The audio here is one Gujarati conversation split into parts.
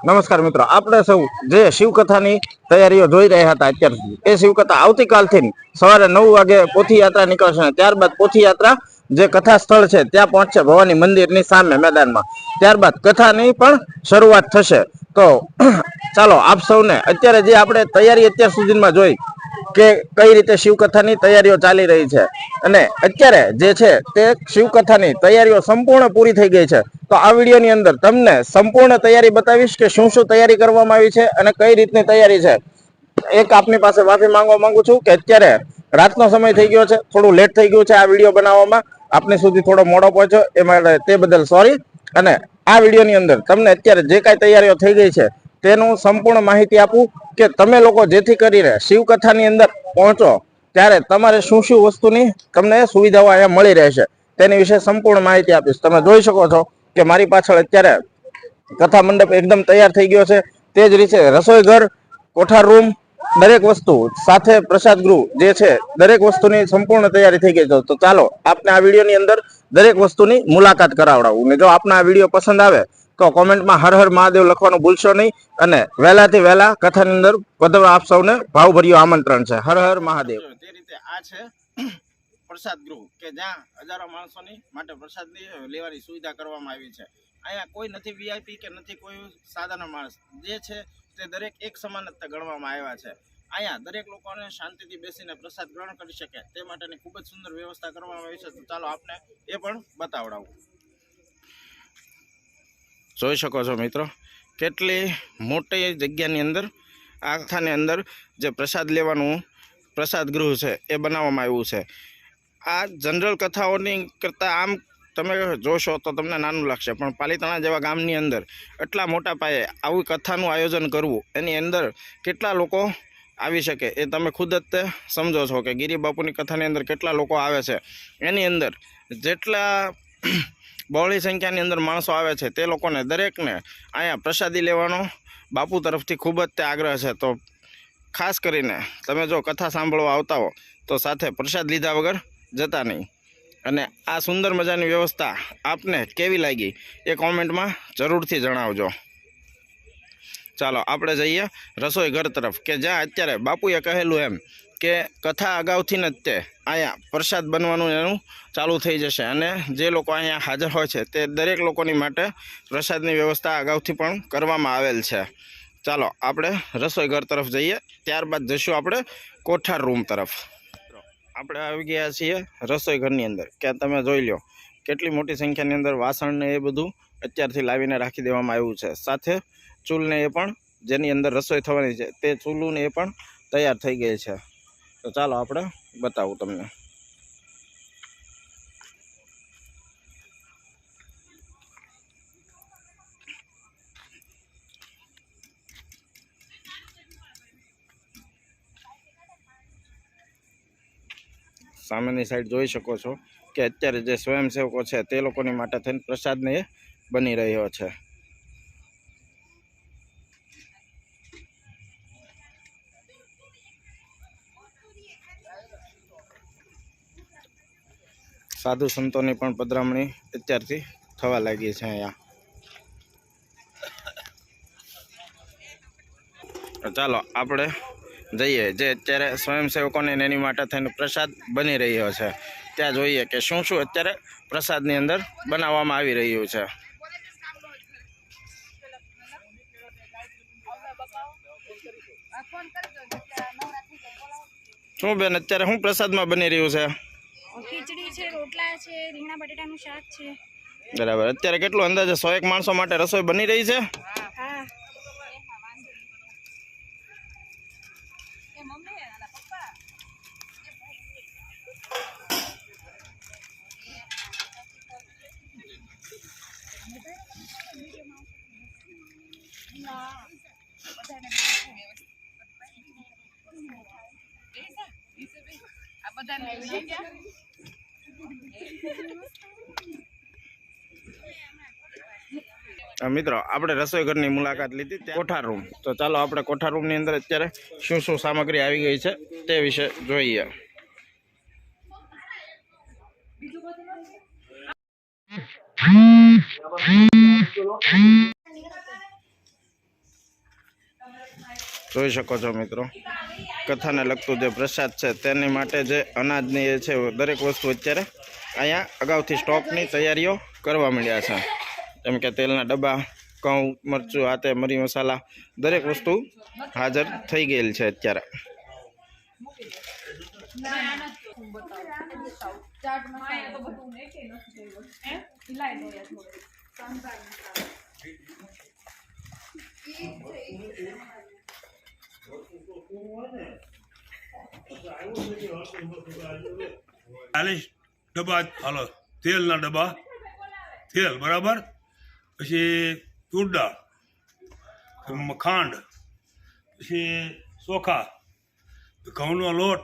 નમસ્કાર મિત્રો, આપણે સૌ જે શિવકથાની તૈયારીઓ જોઈ રહ્યા હતા અત્યાર સુધી, એ શિવકથા આવતીકાલથી સવારે 9 વાગે પોથી યાત્રા નીકળશે. ત્યારબાદ પોથી યાત્રા જે કથા સ્થળ છે ત્યાં પહોંચશે, ભવાની મંદિરની સામે મેદાનમાં. ત્યારબાદ કથાની પણ શરૂઆત થશે. તો ચાલો આપ સૌને અત્યારે જે આપણે તૈયારી અત્યાર સુધીમાં જોઈ કે કઈ રીતે શિવકથાની તૈયારીઓ ચાલી રહી છે, અને અત્યારે જે છે તે શિવકથાની તૈયારીઓ સંપૂર્ણ પૂરી થઈ ગઈ છે. તો આ વિડીયોની અંદર તમને સંપૂર્ણ તૈયારી બતાવીશ કે શું શું તૈયારી કરવામાં આવી છે અને કઈ રીતની તૈયારી છે. એક આપની પાસે માફી માંગવા માંગુ છું કે અત્યારે રાતનો સમય થઈ ગયો છે, થોડું લેટ થઈ ગયું છે આ વિડીયો બનાવવામાં, આપને સુધી થોડો મોડો પહોંચ્યો એ માટે તે બદલ સોરી. અને આ વિડીયોની અંદર તમને અત્યારે જે કાંઈ તૈયારીઓ થઈ ગઈ છે તેનું સંપૂર્ણ માહિતી આપું કે તમે લોકો જેથી કરીને શિવકથાની અંદર પહોંચો ત્યારે તમારે શું શું વસ્તુની તમને સુવિધાઓ અહીંયા મળી રહેશે તેની વિશે સંપૂર્ણ માહિતી આપીશ. તમે જોઈ શકો છો કે મારી પાછળ અત્યારે કથા મંડપ એકદમ તૈયાર થઈ ગયો છે. તે જ રીતે રસોઈ ઘર, કોઠાર રૂમ, દરેક વસ્તુ સાથે પ્રસાદ ગૃહ જે છે દરેક વસ્તુની સંપૂર્ણ તૈયારી થઈ ગઈ છે. તો ચાલો આપને આ વિડીયોની અંદર દરેક વસ્તુની મુલાકાત કરાવડાવું. ને જો આપને આ વિડીયો પસંદ આવે તો કોમેન્ટમાં હર હર મહાદેવ લખવાનું ભૂલશો નહીં. અને વહેલાથી વહેલા કથાની અંદર વધવા આપ સૌને ભાવભર્યું આમંત્રણ છે. હર હર મહાદેવ. તે રીતે આ છે પ્રસાદ ગૃહ કે જ્યાં હજારો માણસોની માટે પ્રસાદ લેવાની સુવિધા કરવામાં આવી છે. અહીંયા કોઈ નથી વીઆઈપી કે નથી કોઈ સાધારણ માણસ, જે છે તે દરેક એક સમાન ગણવામાં આવ્યા છે. અહીંયા દરેક લોકોને શાંતિથી બેસીને પ્રસાદ ગ્રહણ કરી શકે તે માટેની ખૂબ જ સુંદર વ્યવસ્થા કરવામાં આવી છે. તો ચાલો આપને એ પણ બતાવડાવું. જોઈ શકો છો મિત્રો, કેટલી મોટી જગ્યાની અંદર આખાની અંદર જે પ્રસાદ લેવાનું પ્રસાદ ગૃહ છે એ બનાવવામાં આવ્યું છે. આ જનરલ કથાઓની કરતાં આમ તમે જોશો તો તમને નાનું લાગશે, પણ પાલીતાણા જેવા ગામની અંદર એટલા મોટા પાયે આવી કથાનું આયોજન કરવું, એની અંદર કેટલા લોકો આવી શકે એ તમે ખુદ જ તે સમજો છો કે ગિરી બાપુની કથાની અંદર કેટલા લોકો આવે છે. એની અંદર જેટલા બહોળી સંખ્યાની અંદર માણસો આવે છે તે લોકોને દરેકને અહીંયા પ્રસાદી લેવાનો બાપુ તરફથી ખૂબ જ તે આગ્રહ છે. તો ખાસ કરીને તમે જો કથા સાંભળવા આવતા હો તો સાથે પ્રસાદ લીધા વગર જતા નહીં. અને આ સુંદર મજાની વ્યવસ્થા આપને કેવી લાગી એ કોમેન્ટમાં જરૂરથી જણાવજો. ચાલો આપણે જઈએ રસોઈ ઘર તરફ કે જ્યાં અત્યારે બાપુએ કહેલું એમ કે કથા અગાઉથી જ તે અહીંયા પ્રસાદ બનવાનું એનું ચાલુ થઈ જશે. અને જે લોકો અહીંયા હાજર હોય છે તે દરેક લોકોની માટે પ્રસાદની વ્યવસ્થા અગાઉથી પણ કરવામાં આવેલ છે. ચાલો આપણે રસોઈ ઘર તરફ જઈએ, ત્યારબાદ જઈશું આપણે કોઠાર રૂમ તરફ. આપણે આવી ગયા છીએ રસોઈ ઘરની અંદર કે તમે જોઈ લો કેટલી મોટી સંખ્યાની અંદર વાસણ ને એ બધું અત્યારથી લાવીને રાખી દેવામાં આવ્યું છે. સાથે ચૂલને એ પણ જેની અંદર રસોઈ થવાની છે તે ચૂલું ને એ પણ તૈયાર થઈ ગઈ છે. તો ચાલો આપણે બતાવું તમને. સામેની સાઈડ જોઈ શકો છો કે અત્યારે જે સ્વયંસેવકો છે તે લોકોની માટે થઈને પ્રસાદને એ બની રહ્યો છે. સાધુ સંતોની પણ પધરામણી અત્યારથી થવા લાગી છે અહીંયા. ચાલો આપણે જઈએ જે અત્યારે સ્વયંસેવકોને એની માટે થઈને પ્રસાદ બની રહ્યો છે ત્યાં જોઈએ કે શું શું અત્યારે પ્રસાદની અંદર બનાવવામાં આવી રહ્યું છે. શું બેન અત્યારે શું પ્રસાદમાં બની રહ્યું છે? ખીચડી છે, રોટલા છે, રીંગણા બટેટાનું શાક છે. બરાબર. અત્યારે કેટલું અંદાજે 100 માણસો માટે રસોઈ બની રહી છે? હા. મિત્રો આપણે રસોઈ ઘરની મુલાકાત લીધી કોઠાર રૂમ. તો ચાલો આપણે કોઠાર રૂમની અંદર અત્યારે શું શું સામગ્રી આવી ગઈ છે તે વિશે જોઈએ. જોઈ શકો છો મિત્રો, કથાને લગતું જે પ્રસાદ છે તેની માટે જે અનાજની એ છે દરેક વસ્તુ અત્યારે અહીંયા અગાઉથી સ્ટોકની તૈયારીઓ કરવા માંડ્યા છે. જેમ કે તેલના ડબ્બા, ઘઉં, મરચું, આતે મરી મસાલા દરેક વસ્તુ હાજર થઈ ગયેલ છે અત્યારે. ચાલીસ ડબ્બા હાલો તેલના ડબ્બા, તેલ બરાબર, પછી તૂર દાળ, ખાંડ, પછી ચોખા, ઘઉંનો લોટ,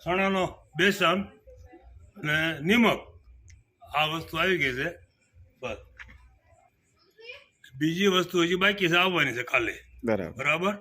ચણાનો બેસન અને નિમક, આ વસ્તુ આવી ગઈ છે. બસ બીજી વસ્તુ હજી બાકી છે આવવાની છે ખાલી. બરાબર. બરાબર.